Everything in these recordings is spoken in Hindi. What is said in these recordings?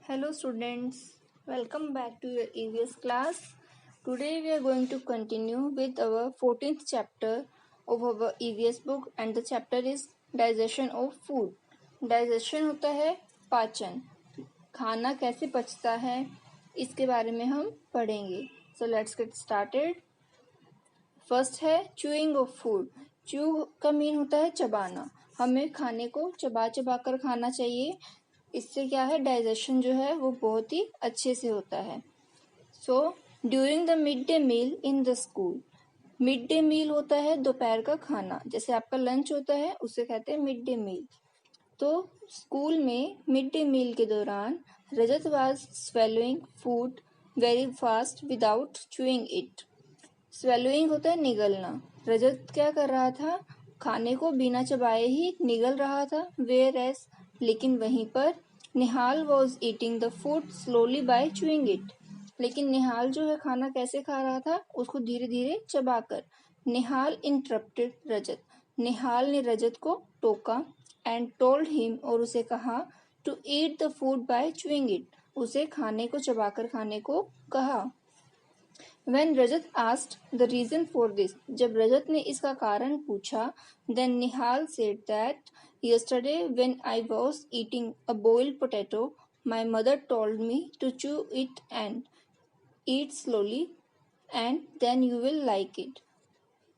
Hello students, welcome back to your EVS class. Today we are going to continue with our 14th chapter of our EVS book and the chapter is digestion of food. Digestion होता है पाचन, खाना कैसे पचता है इसके बारे में हम पढ़ेंगे. So let's get started. First है च्यूइंग ऑफ फूड. च्यू का मीन होता है चबाना. हमें खाने को चबा चबा कर खाना चाहिए. इससे क्या है, डाइजेशन जो है वो बहुत ही अच्छे से होता है. So during the mid day meal in the school. Mid day meal होता है दोपहर का खाना. जैसे आपका लंच होता है उसे कहते हैं मिड डे मील. तो स्कूल में मिड डे मील के दौरान Rajat was swallowing food very fast without chewing it. Swallowing होता है निगलना. रजत क्या कर रहा था, खाने को बिना चबाए ही निगल रहा था. वेयर एज लेकिन वहीं पर Nihal was eating the food slowly by chewing it. लेकिन निहाल जो है खाना कैसे खा रहा था, उसको धीरे धीरे चबाकर. निहाल इंटरप्टेड रजत. निहाल ने रजत को टोका एंड टोल्ड हिम और उसे कहा to eat the food by chewing it. उसे खाने को चबाकर खाने को कहा. When Rajat asked the reason for this, जब रजत ने इसका कारण पूछा, then Nihal said that yesterday when I was eating a boiled potato, my mother told me to chew it and eat slowly and then you will like it.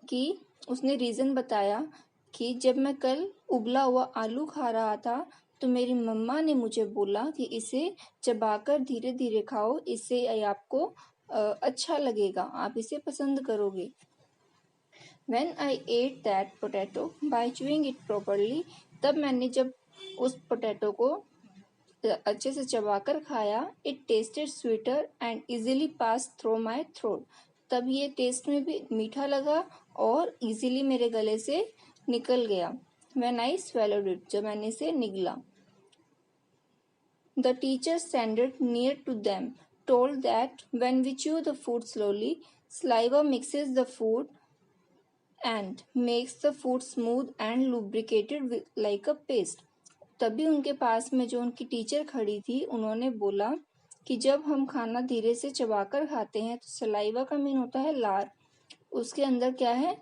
कि उसने रीजन बताया कि जब मैं कल उबला हुआ आलू खा रहा था तो मेरी मम्मा ने मुझे बोला कि इसे चबाकर धीरे धीरे खाओ, इससे आपको अच्छा लगेगा, आप इसे पसंद करोगे. When I ate that potato by chewing it properly, तब मैंने जब उस पोटैटो को अच्छे से चबाकर खाया, it tasted sweeter and easily passed through my throat. तब ये टेस्ट में भी मीठा लगा और इजीली मेरे गले से निकल गया. When I swallowed it, जब मैंने इसे निगला. The teacher standing near to them told that when we chew the food slowly, saliva mixes the food and makes the food smooth and lubricated like a paste. तभी उनके पास में जो उनकी टीचर खड़ी थी, उन्होंने बोला कि जब हम खाना धीरे से चबाकर खाते हैं तो सलाइवा का मीन होता है लार. उसके अंदर क्या है,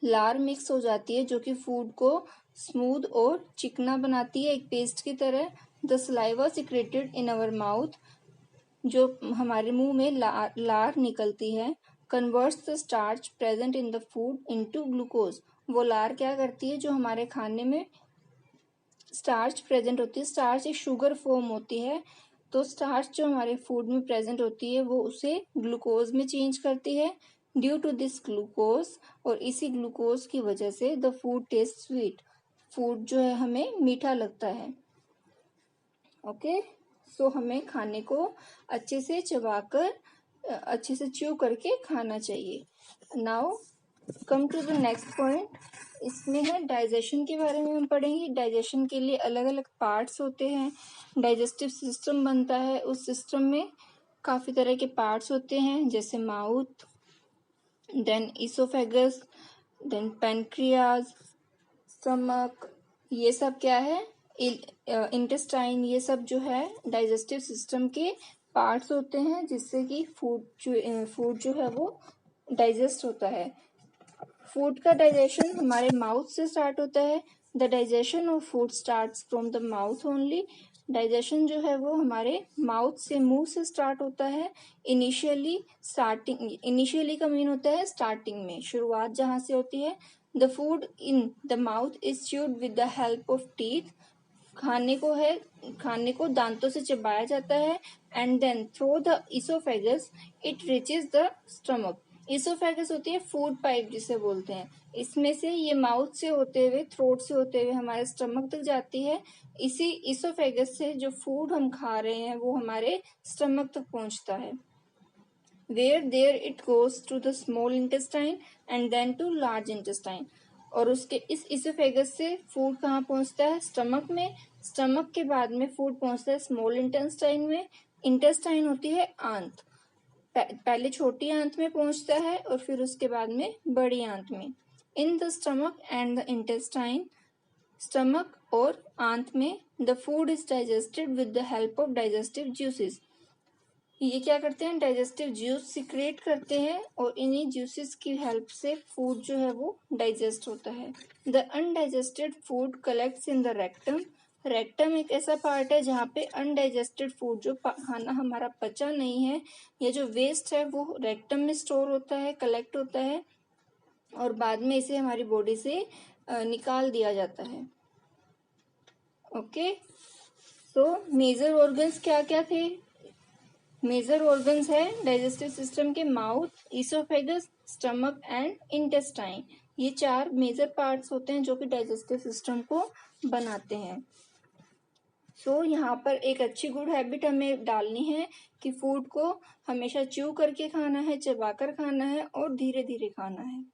लार मिक्स हो जाती है जो कि फूड को स्मूथ और चिकना बनाती है, एक पेस्ट की तरह. The saliva secreted in our mouth, जो हमारे मुंह में लार निकलती है, converts the starch present in the food into glucose. वो लार क्या करती है, जो हमारे खाने में स्टार्च प्रेजेंट होती है, स्टार्च एक शुगर फॉर्म होती है, तो स्टार्च जो हमारे फूड में प्रेजेंट होती है वो उसे ग्लूकोज में चेंज करती है. ड्यू टू दिस ग्लूकोज, और इसी ग्लूकोज की वजह से the food taste sweet. Food जो है हमें मीठा लगता है. ओके, सो हमें खाने को अच्छे से चबाकर अच्छे से च्यू करके खाना चाहिए. Now come to the next point. इसमें है डाइजेशन के बारे में हम पढ़ेंगे. डाइजेशन के लिए अलग अलग पार्ट्स होते हैं. डाइजेस्टिव सिस्टम बनता है, उस सिस्टम में काफी तरह के पार्ट्स होते हैं, जैसे mouth, then oesophagus, then pancreas, stomach, ये सब क्या है, इंटेस्टाइन, ये सब जो है डाइजेस्टिव सिस्टम के पार्ट्स होते हैं, जिससे कि फूड जो है वो डाइजेस्ट होता है. फूड का डाइजेशन हमारे माउथ से स्टार्ट होता है. The digestion of food starts from the mouth only. Digestion जो है वो हमारे माउथ से, मुंह से स्टार्ट होता है. इनिशियली का मीन होता है स्टार्टिंग में, शुरुआत जहां से होती है. The food in the mouth is chewed with the help of teeth. खाने को दांतों से चबाया जाता है. And then through the oesophagus it reaches the stomach. Oesophagus होती है फूड पाइप जिसे बोलते हैं. इसमें से ये माउथ से होते हुए, थ्रोट से होते हुए हमारे स्टमक तक जाती है. इसी इसोफेगस से जो फूड हम खा रहे हैं वो हमारे स्टमक तक पहुंचता है. Where there it goes to the small intestine and then to large intestine. और उसके इस इसोफेगस से फूड कहाँ पहुंचता है, स्टमक में. स्टमक के बाद में फूड पहुंचता है स्मॉल इंटेस्टाइन में. इंटेस्टाइन होती है आंत. पहले छोटी आंत में पहुंचता है और फिर उसके बाद में बड़ी आंत में. इन the stomach and the intestine, stomach और अंत में the food is digested with the help of digestive juices. ये क्या करते हैं, डाइजेस्टिव जूस सिक्रेट करते हैं और इन्हीं जूसेस की हेल्प से फूड जो है वो डाइजेस्ट होता है। The undigested food collects in the rectum. Rectum एक ऐसा पार्ट है जहाँ पे अनडाइजेस्टेड फूड, जो खाना हमारा पचा नहीं है या जो वेस्ट है, वो रेक्टम में स्टोर होता है, कलेक्ट होता है और बाद में इसे हमारी बॉडी से निकाल दिया जाता है। ओके, तो मेजर ऑर्गन्स क्या क्या थे? मेजर ऑर्गन्स है डाइजेस्टिव सिस्टम के mouth, oesophagus, stomach and intestine. ये 4 मेजर पार्ट्स होते हैं जो कि डाइजेस्टिव सिस्टम को बनाते हैं। सो यहाँ पर एक अच्छी गुड हैबिट हमें डालनी है कि फूड को हमेशा च्यू करके खाना है, चबाकर खाना है और धीरे धीरे खाना है।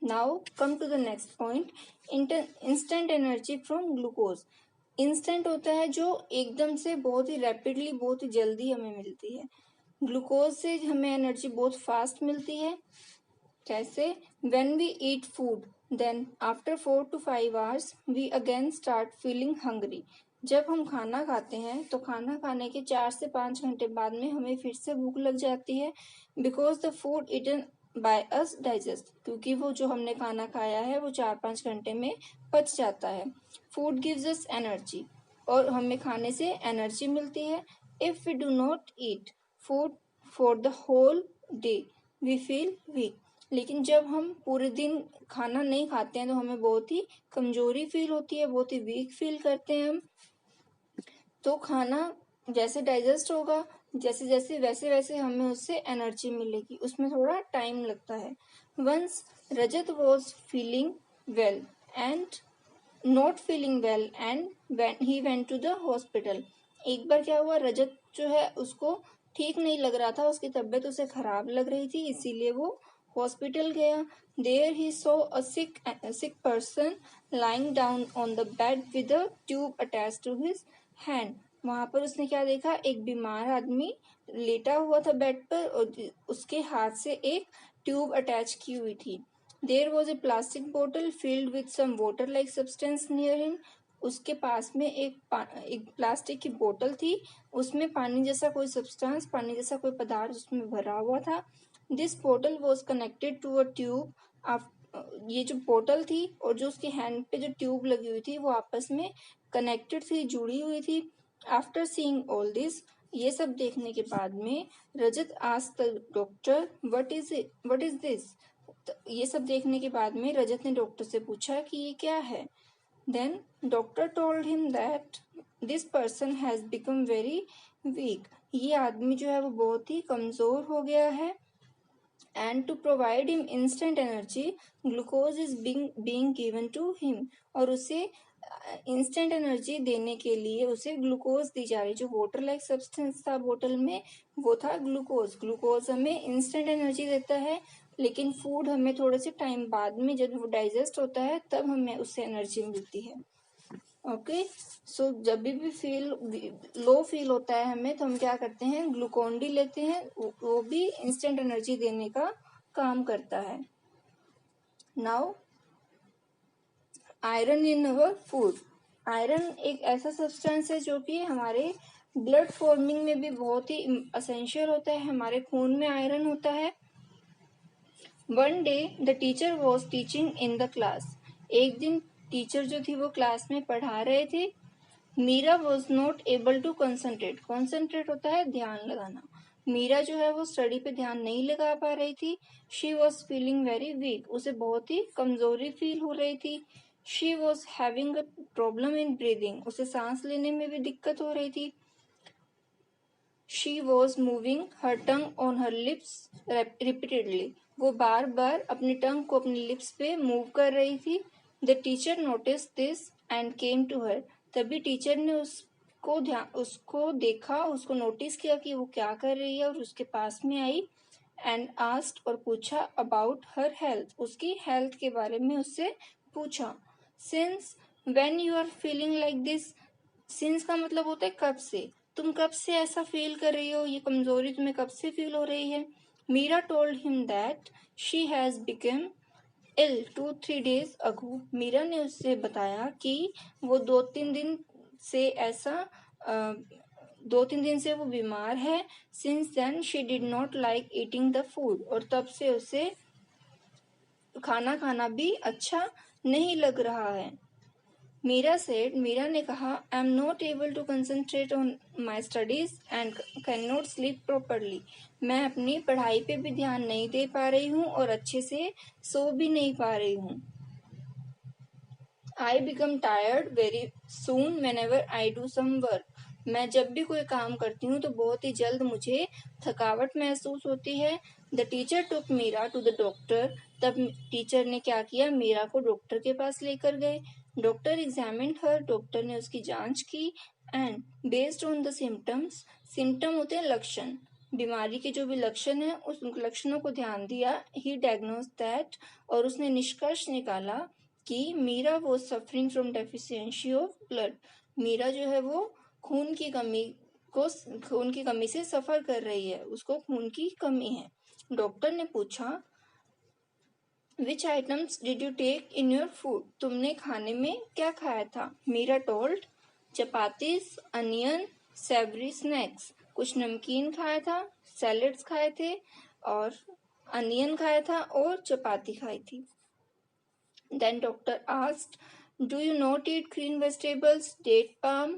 Now come to the next point, instant energy from glucose. Instant होता है जो एकदम से बहुत ही रैपिडली, बहुत ही जल्दी हमें मिलती है। ग्लूकोज से हमें एनर्जी बहुत फास्ट मिलती है। कैसे? When we eat food then after 4 to 5 hours we again start feeling hungry. जब हम खाना खाते हैं तो खाना खाने के 4 से 5 घंटे बाद में हमें फिर से भूख लग जाती है, because the food eaten by us digest, क्योंकि वो जो हमने खाना खाया है वो 4-5 घंटे में पच जाता है। फूड गिव्स अस एनर्जी, और हमें खाने से एनर्जी मिलती है। If we do not eat food for the whole day we feel weak. लेकिन जब हम पूरे दिन खाना नहीं खाते हैं तो हमें बहुत ही कमजोरी फील होती है, बहुत ही वीक फील करते हैं हम। तो खाना जैसे डाइजेस्ट होगा, जैसे जैसे वैसे वैसे हमें उससे एनर्जी मिलेगी, उसमें थोड़ा टाइम लगता है। Once Rajat was feeling well and not feeling well and he went to the hospital. एक बार क्या हुआ, रजत जो है उसको ठीक नहीं लग रहा था, उसकी तबीयत उसे खराब लग रही थी, इसीलिए वो हॉस्पिटल गया। There he saw a sick person lying down on the bed with a tube attached to his hand. वहां पर उसने क्या देखा, एक बीमार आदमी लेटा हुआ था बेड पर और उसके हाथ से एक ट्यूब अटैच की हुई थी। There was a plastic bottle filled with some water like substance near him. उसके पास में एक प्लास्टिक की बोतल थी, उसमें पानी जैसा कोई सब्सटेंस, पानी जैसा कोई पदार्थ उसमें भरा हुआ था। दिस बोतल was connected to a tube. ये जो बोतल थी और जो उसके हैंड पे जो ट्यूब लगी हुई थी वो आपस में कनेक्टेड थी, जुड़ी हुई थी। आफ्टर सीइंग ऑल दिस, ये सब देखने के बाद में Rajat asked the doctor what is this. ये सब देखने के बाद में रजत ने डॉक्टर से पूछा कि ये क्या है। Then doctor told him that this person has become very weak. ये आदमी जो है वो बहुत ही कमजोर हो गया है। And to provide him instant energy glucose is being given to him. और उसे इंस्टेंट एनर्जी देने के लिए उसे ग्लूकोज दी जा रही। जो वाटर लाइक सब्सटेंस था बोतल में वो था ग्लूकोज। ग्लूकोज हमें इंस्टेंट एनर्जी देता है, लेकिन फूड हमें थोड़े से टाइम बाद में जब वो डाइजेस्ट होता है तब हमें उससे एनर्जी मिलती है। ओके, सो जब भी लो फील होता है हमें तो हम क्या करते हैं, ग्लूकोन डी लेते हैं, वो भी इंस्टेंट एनर्जी देने का काम करता है। Now iron in our food. Iron एक ऐसा सब्सटेंस है जो कि हमारे ब्लड फॉर्मिंग में भी बहुत ही असेंशियल होता है। हमारे खून में आयरन होता है। One day the teacher was teaching in the class. एक दिन टीचर जो थी वो क्लास में पढ़ा रहे थे। Meera was not able to concentrate. Concentrate होता है ध्यान लगाना। मीरा जो है वो स्टडी पे ध्यान नहीं लगा पा रही थी। She was feeling very weak. उसे बहुत ही कमजोरी फील हो रही थी। She was having a problem in breathing. उसे सांस लेने में भी दिक्कत हो रही थी। She was moving her tongue on her lips repeatedly. वो बार बार अपनी टंग को अपनी लिप्स पे मूव कर रही थी। The teacher notice this and came to her. तभी टीचर ने उसको देखा, उसको नोटिस किया कि वो क्या कर रही है और उसके पास में आई। एंड आस्क्ड, और पूछा अबाउट हर हेल्थ। उसकी हेल्थ के बारे में उससे पूछा। Since when you are feeling like this. Since का मतलब होता है कब से, तुम कब से ऐसा फील कर रही हो, ये कमजोरी तुम्हें कब से फील हो रही है। Meera told him that she has become ill 2-3 days ago. Meera ने उससे बताया कि वो 2-3 दिन से वो बीमार है. Since then she did not like eating the food. और तब से उसे खाना खाना भी अच्छा नहीं लग रहा है. मीरा ने कहा, I am not able to concentrate on my studies and can not sleep properly. मैं अपनी पढ़ाई पे भी ध्यान नहीं दे पा रही हूँ और अच्छे से सो भी नहीं पा रही हूँ. I become tired very soon whenever I do some work. मैं जब भी कोई काम करती हूँ तो बहुत ही जल्द मुझे थकावट महसूस होती है. The teacher took Meera to the doctor. तब टीचर ने क्या किया, मीरा को डॉक्टर के पास लेकर गए. डॉक्टर एग्जामिन हर. डॉक्टर ने उसकी जांच की. And based on the symptoms, symptom होते हैं लक्षण, बीमारी के जो भी लक्षण है उस लक्षणों को ध्यान दिया. He diagnose that. और उसने निष्कर्ष निकाला कि Meera was suffering from deficiency of blood. Meera जो है वो खून की कमी से सफर कर रही है, उसको खून की कमी है. डॉक्टर ने पूछा, which items did you take in your food. तुमने खाने में क्या खाया था. Meera told, chapatis, onion, savoury snacks. कुछ नमकीन खाया था, सैलेड्स खाए थे और अनियन खाया था और चपाती खाई थी. Then doctor asked, do you not eat green vegetables, date palm,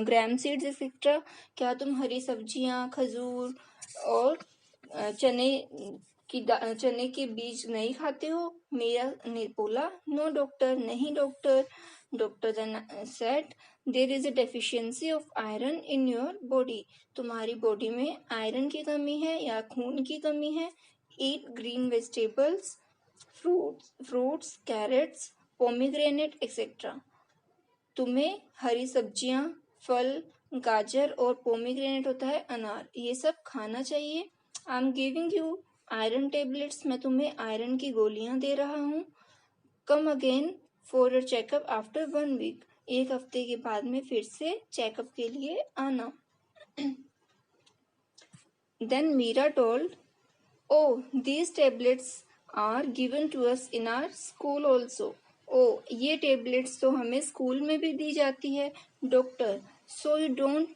gram seeds etc. क्या तुम हरी सब्जियां, खजूर और चने के बीज नहीं खाते हो. मीरा ने बोला, नो डॉक्टर, नहीं doctor. Doctor then said, there is a deficiency of iron in your body. तुम्हारी बॉडी में आयरन की कमी है या खून की कमी है. eat green vegetables, fruits, carrots, pomegranate etc. तुम्हें हरी सब्जियां, फल, गाजर और पोमीग्रेनेट होता है अनार, ये सब खाना चाहिए. I am giving you iron tablets. मैं तुम्हें आयरन की गोलियां दे रहा हूँ. Come again for your checkup after 1 week. 1 हफ्ते के बाद में फिर से चेकअप के लिए आना. Then Meera told, oh, these tablets are given to us in our school also. Oh, ये tablets तो हमें स्कूल में भी दी जाती है. Doctor, so you don't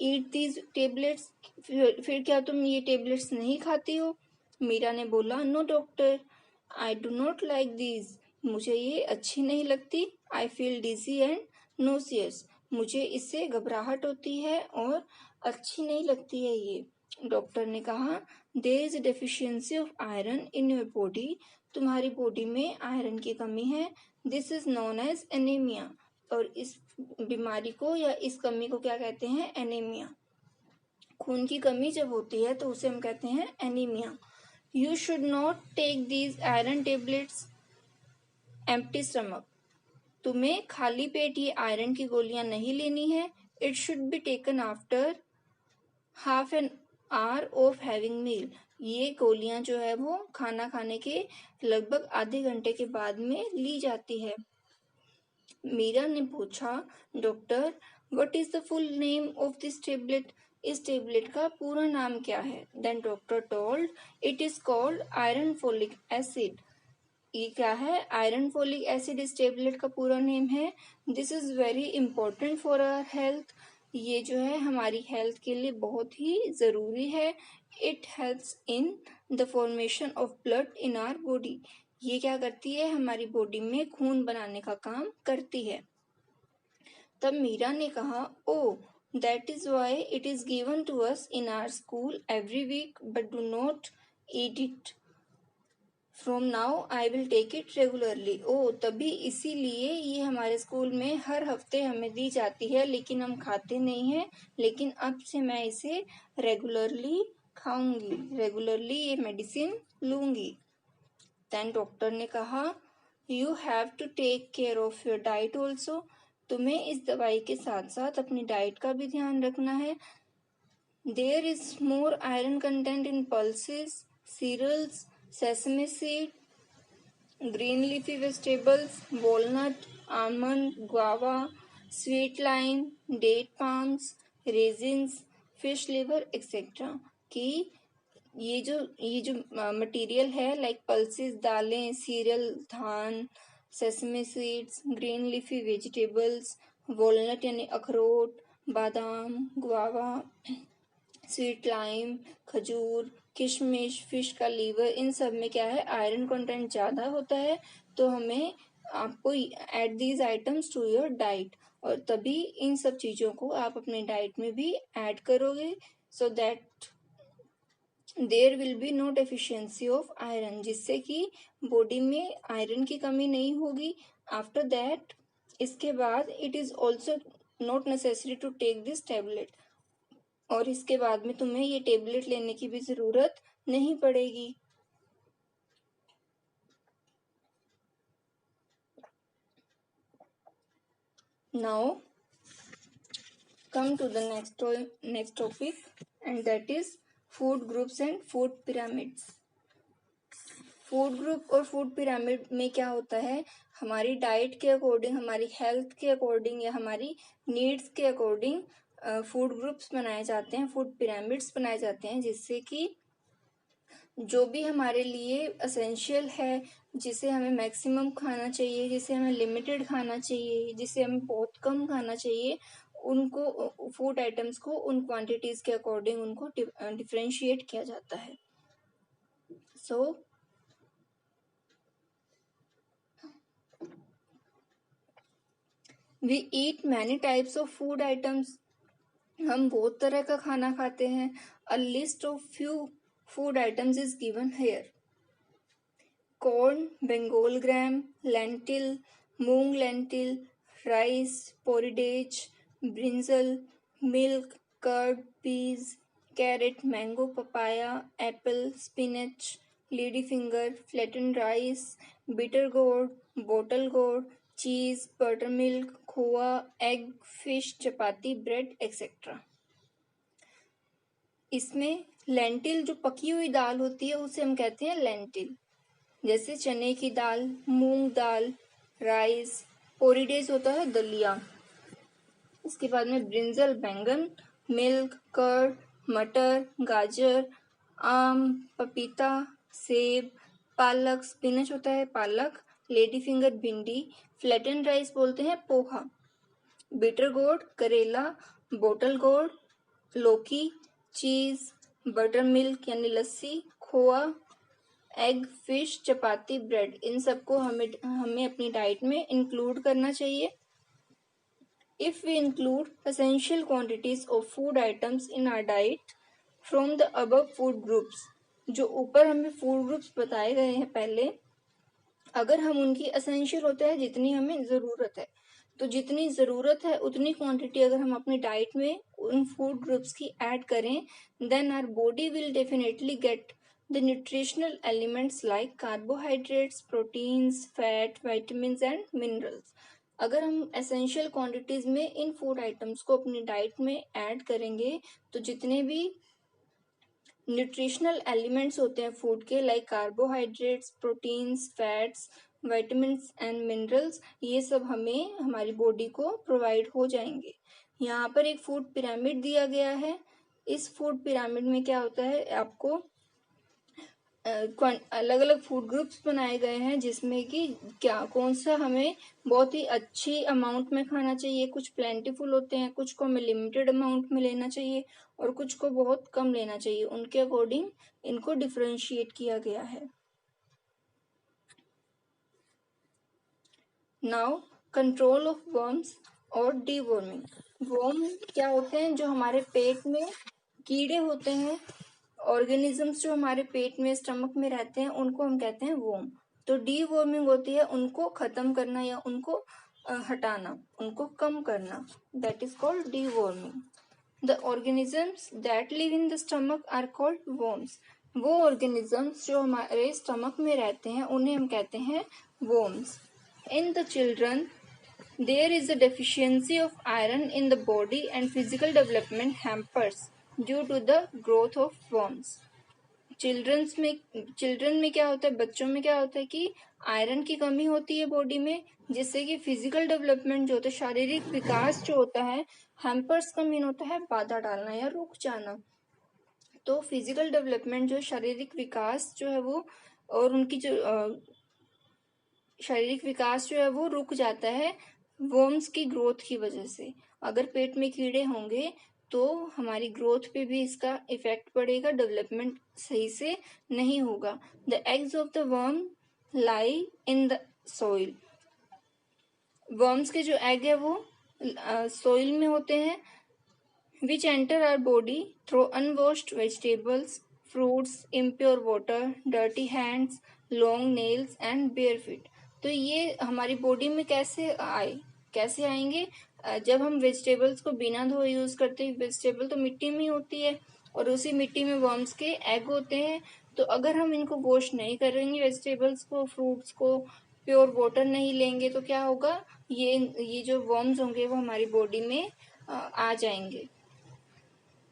eat these tablets. फिर क्या तुम ये tablets नहीं खाती हो. मीरा ने बोला, no doctor, I do not like these. मुझे ये अच्छी नहीं लगती. I feel dizzy and nauseous. मुझे इससे घबराहट होती है और अच्छी नहीं लगती है ये. डॉक्टर ने कहा, there is deficiency of iron in your body. तुम्हारी बॉडी में आयरन की कमी है. This is known as anaemia. और इस बीमारी को या इस कमी को क्या कहते हैं, एनीमिया. खून की कमी जब होती है तो उसे हम कहते हैं anaemia. You should not take these iron tablets empty stomach. तुम्हें खाली पेट ये आयरन की गोलियां नहीं लेनी है. It should be taken after half an hour of having meal. ये गोलियां जो है वो खाना खाने के लगभग आधे घंटे के बाद में ली जाती है. मीरा ने पूछा, doctor, what is the full name of this tablet. इस टेबलेट का पूरा नाम क्या है. Then doctor told, it is called iron folic acid. ये क्या है, आयरन फोलिक एसिड इस टेबलेट का पूरा नेम है. This is very important for our health. ये जो है हमारी हेल्थ के लिए बहुत ही जरूरी है. It helps in the formation of blood in our body. ये क्या करती है, हमारी बॉडी में खून बनाने का काम करती है. तब मीरा ने कहा, oh, that is why it is given to us in our school every week, but do not eat it. From now I will take it regularly. ओ, तभी इसीलिए ये हमारे स्कूल में हर हफ्ते हमें दी जाती है, लेकिन हम खाते नहीं हैं. लेकिन अब से मैं इसे रेगुलरली खाऊंगी, रेगुलरली ये मेडिसिन लूंगी. देन डॉक्टर ने कहा, you have to take care of your diet also. तुम्हें इस दवाई के साथ साथ अपनी डाइट का भी ध्यान रखना है. There is more iron content in pulses, cereals, sesame seed, green leafy vegetables, walnut, almond, guava, sweet lime, date palms, raisins, fish liver etc. कि ये जो मटेरियल है लाइक पल्सेस, दालें, सीरियल, धान, sesame seeds, green leafy vegetables, walnut यानी अखरोट, बादाम, गुआवा, स्वीट लाइम, खजूर, किशमिश, फिश का लीवर, इन सब में क्या है, आयरन कंटेंट ज़्यादा होता है। तो हमें आपको add these items to your diet, और तभी इन सब चीज़ों को आप अपने डाइट में भी ऐड करोगे, so that there will be no deficiency of iron, जिससे कि बॉडी में आयरन की कमी नहीं होगी। आफ्टर दैट, इसके बाद it is also not necessary to take this tablet, और इसके बाद में तुम्हें ये टेबलेट लेने की भी ज़रूरत नहीं पड़ेगी। Now come to the next topic, and that is food groups and food pyramids. Food group और फूड पिरामिड में क्या होता है, हमारी डाइट के अकॉर्डिंग, हमारी हेल्थ के अकॉर्डिंग या हमारी नीड्स के अकॉर्डिंग फूड ग्रुप्स बनाए जाते हैं, फूड पिरामिड्स बनाए जाते हैं, जिससे कि जो भी हमारे लिए एसेंशियल है, जिसे हमें मैक्सिमम खाना चाहिए, जिसे हमें लिमिटेड खाना चाहिए, जिसे हमें बहुत कम खाना चाहिए, उनको फूड आइटम्स को उन क्वांटिटीज के अकॉर्डिंग उनको डिफरेंशिएट किया जाता है। So we eat many types of food items, हम बहुत तरह का खाना खाते हैं। A list of few food items is given here. Corn, Bengal gram, lentil, moong lentil, rice, porridge, brinjal, milk, curd, peas, carrot, mango, papaya, apple, spinach, lady finger, flattened rice, bitter gourd, bottle gourd, cheese, buttermilk, khoa, egg, fish, chapati, bread etcetera. इसमें लेंटिल जो पकी हुई दाल होती है उसे हम कहते हैं लेंटिल, जैसे चने की दाल, मूंग दाल, राइस। पोरिडेज होता है दलिया। इसके बाद में ब्रिंजल बैंगन, मिल्क, कर्ड, मटर, गाजर, आम, पपीता, सेब, पालक, स्पिनच होता है पालक, लेडी फिंगर भिंडी, फ्लैटन राइस बोलते हैं पोहा, बिटर गोर्ड करेला, बोटल गोर्ड लौकी, चीज, बटर मिल्क यानी लस्सी, खोआ, एग, फिश, चपाती, ब्रेड, इन सबको हमें अपनी डाइट में इंक्लूड करना चाहिए। If we include essential quantities of food items in our diet from the above food groups, जो ऊपर हमें फूड ग्रुप्स बताए गए हैं पहले, अगर हम उनकी एसेंशियल होते हैं जितनी हमें ज़रूरत है, तो जितनी ज़रूरत है उतनी क्वांटिटी अगर हम अपनी डाइट में उन फूड ग्रुप्स की ऐड करें, then our body will definitely get the nutritional elements like carbohydrates, proteins, fat, vitamins and minerals. अगर हम एसेंशियल क्वांटिटीज में इन फूड आइटम्स को अपनी डाइट में ऐड करेंगे, तो जितने भी न्यूट्रिशनल एलिमेंट्स होते हैं फूड के, like carbohydrates, proteins, fats, vitamins and minerals, ये सब हमें हमारी बॉडी को प्रोवाइड हो जाएंगे। यहाँ पर एक फूड पिरामिड दिया गया है। इस फूड पिरामिड में क्या होता है, आपको अलग अलग फूड ग्रुप्स बनाए गए हैं, जिसमें कि क्या कौन सा हमें बहुत ही अच्छी अमाउंट में खाना चाहिए, कुछ प्लेंटीफुल होते हैं, कुछ को हमें लिमिटेड अमाउंट में लेना चाहिए और कुछ को बहुत कम लेना चाहिए, उनके अकॉर्डिंग इनको डिफरेंशिएट किया गया है। नाउ कंट्रोल ऑफ वर्म्स और डीवर्मिंग। वर्म क्या होते हैं, जो हमारे पेट में कीड़े होते हैं, ऑर्गेनिजम्स जो हमारे पेट में स्टमक में रहते हैं, उनको हम कहते हैं वर्म। तो डीवर्मिंग होती है उनको खत्म करना या उनको हटाना, उनको कम करना, that is called deworming. The organisms that live in the stomach are called worms. वो ऑर्गेनिजम्स जो हमारे स्टमक में रहते हैं उन्हें हम कहते हैं worms. In the children there is a deficiency of iron in the body and physical development hampers due to the growth of worms. Children में क्या होता है, बच्चों में क्या होता है कि आयरन की कमी होती है बॉडी में, जिससे कि फिजिकल डेवलपमेंट जो होता है, शारीरिक विकास जो होता है, हैम्पर्स का मीन होता है बाधा डालना या रुक जाना। तो फिजिकल डेवलपमेंट जो शारीरिक विकास जो है वो और उनकी जो शारीरिक विकास जो है वो रुक जाता है वर्म्स की ग्रोथ की वजह से। अगर पेट में कीड़े होंगे तो हमारी ग्रोथ पे भी इसका इफेक्ट पड़ेगा, डेवलपमेंट सही से नहीं होगा। The eggs of the worm lie in the soil. Worms के जो एग है वो सोइल में होते हैं, which enter our body through unwashed vegetables, fruits, impure water, dirty hands, long nails and bare feet। तो ये हमारी बॉडी में कैसे आएंगे? जब हम वेजिटेबल्स को बिना धोए यूज करते हैं, वेजिटेबल तो मिट्टी में ही होती है और उसी मिट्टी में वर्म्स के एग होते हैं। तो अगर हम इनको वॉश नहीं करेंगे, वेजिटेबल्स को, फ्रूट्स को, प्योर वाटर नहीं लेंगे, तो क्या होगा? ये जो वर्म्स होंगे वो हमारी बॉडी में आ जाएंगे।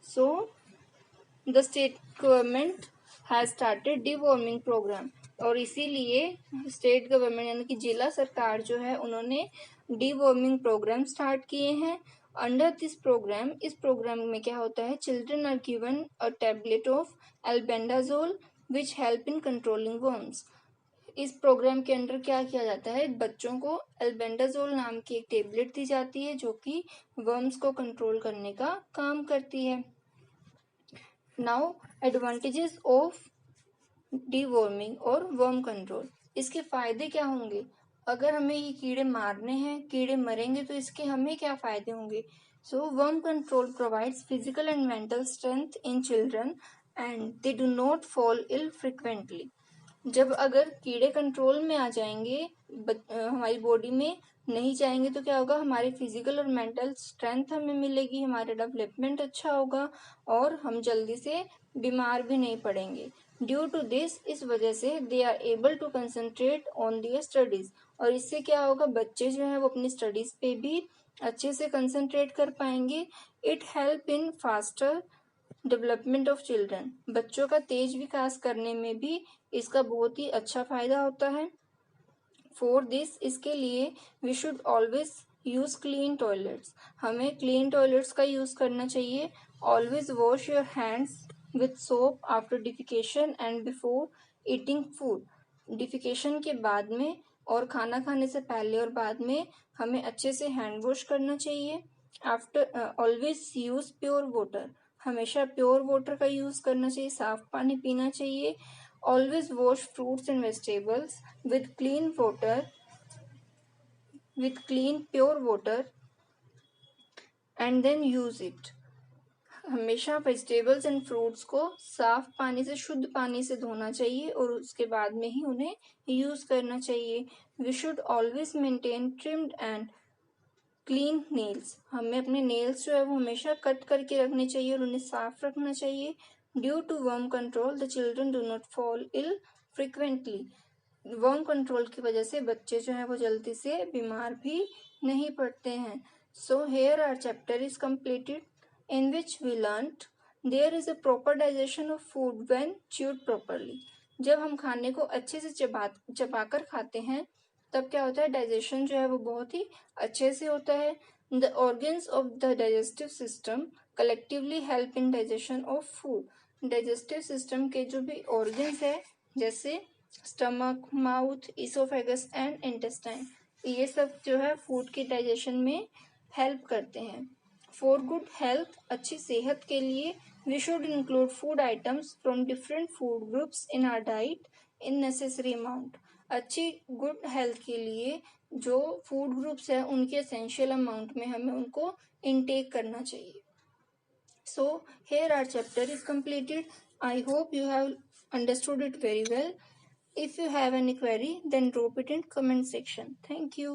So the state government has started deworming program। और इसीलिए स्टेट गवर्नमेंट यानी कि जिला सरकार जो है उन्होंने deworming प्रोग्राम स्टार्ट किए हैं। अंडर दिस प्रोग्राम, इस प्रोग्राम में क्या होता है? Children are given a tablet of albendazole which help in controlling worms. इस प्रोग्राम के अंडर क्या किया जाता है? बच्चों को एल्बेंडाजोल नाम की एक टेबलेट दी जाती है जो कि वर्म्स को कंट्रोल करने का काम करती है। नाउ एडवांटेजेस ऑफ डीवॉर्मिंग और वर्म कंट्रोल। इसके फायदे क्या होंगे? अगर हमें ये कीड़े मारने हैं, कीड़े मरेंगे तो इसके हमें क्या फायदे होंगे? So worm control provides physical and mental strength in children and they do not fall ill frequently. जब अगर कीड़े कंट्रोल में आ जाएंगे, हमारी बॉडी में नहीं जाएंगे, तो क्या होगा? हमारी फिजिकल और मेंटल स्ट्रेंथ हमें मिलेगी, हमारा डेवलपमेंट अच्छा होगा और हम जल्दी से बीमार भी नहीं पड़ेंगे। ड्यू टू दिस, इस वजह से they are able to concentrate on their studies. और इससे क्या होगा? बच्चे जो है वो अपनी स्टडीज पे भी अच्छे से कंसंट्रेट कर पाएंगे। It help in faster development of children. बच्चों का तेज विकास करने में भी इसका बहुत ही अच्छा फायदा होता है। फॉर दिस, इसके लिए we should always use clean toilets. हमें क्लीन टॉयलेट्स का यूज करना चाहिए। Always wash your hands with soap after defecation and before eating food. Defecation के बाद में और खाना खाने से पहले और बाद में हमें अच्छे से हैंड वॉश करना चाहिए। After always use pure water. हमेशा प्योर वाटर का यूज करना चाहिए, साफ पानी पीना चाहिए। Always wash fruits and vegetables with clean water, with clean pure water and then use it। हमेशा वेजिटेबल्स एंड फ्रूट्स को साफ पानी से, शुद्ध पानी से धोना चाहिए और उसके बाद में ही उन्हें यूज करना चाहिए। We should always maintain trimmed and clean nails. हमें अपने नेल्स जो है वो हमेशा कट करके रखने चाहिए और उन्हें साफ रखना चाहिए। Due to worm control the children do not fall ill frequently. Worm control की वजह से बच्चे जो है वो जल्दी से बीमार भी नहीं पड़ते हैं। So here our chapter is completed in which we learned there is a proper digestion of food when chewed properly. जब हम खाने को अच्छे से चबाकर खाते हैं तब क्या होता है? डाइजेशन जो है वो बहुत ही अच्छे से होता है। The organs of the digestive system collectively help in digestion of food. Digestive system के जो भी ऑर्गन्स है, जैसे stomach, mouth, oesophagus and intestine, ये सब जो है फूड के डाइजेशन में हेल्प करते हैं। फॉर गुड हेल्थ, अच्छी सेहत के लिए we should include food items from different food groups in our diet in necessary amount. अच्छी गुड हेल्थ के लिए जो फूड ग्रुप्स है उनके एसेंशियल अमाउंट में हमें उनको इनटेक करना चाहिए। So here our chapter is completed. I hope you have understood it very well. If you have any query, then drop it in comment section. Thank you.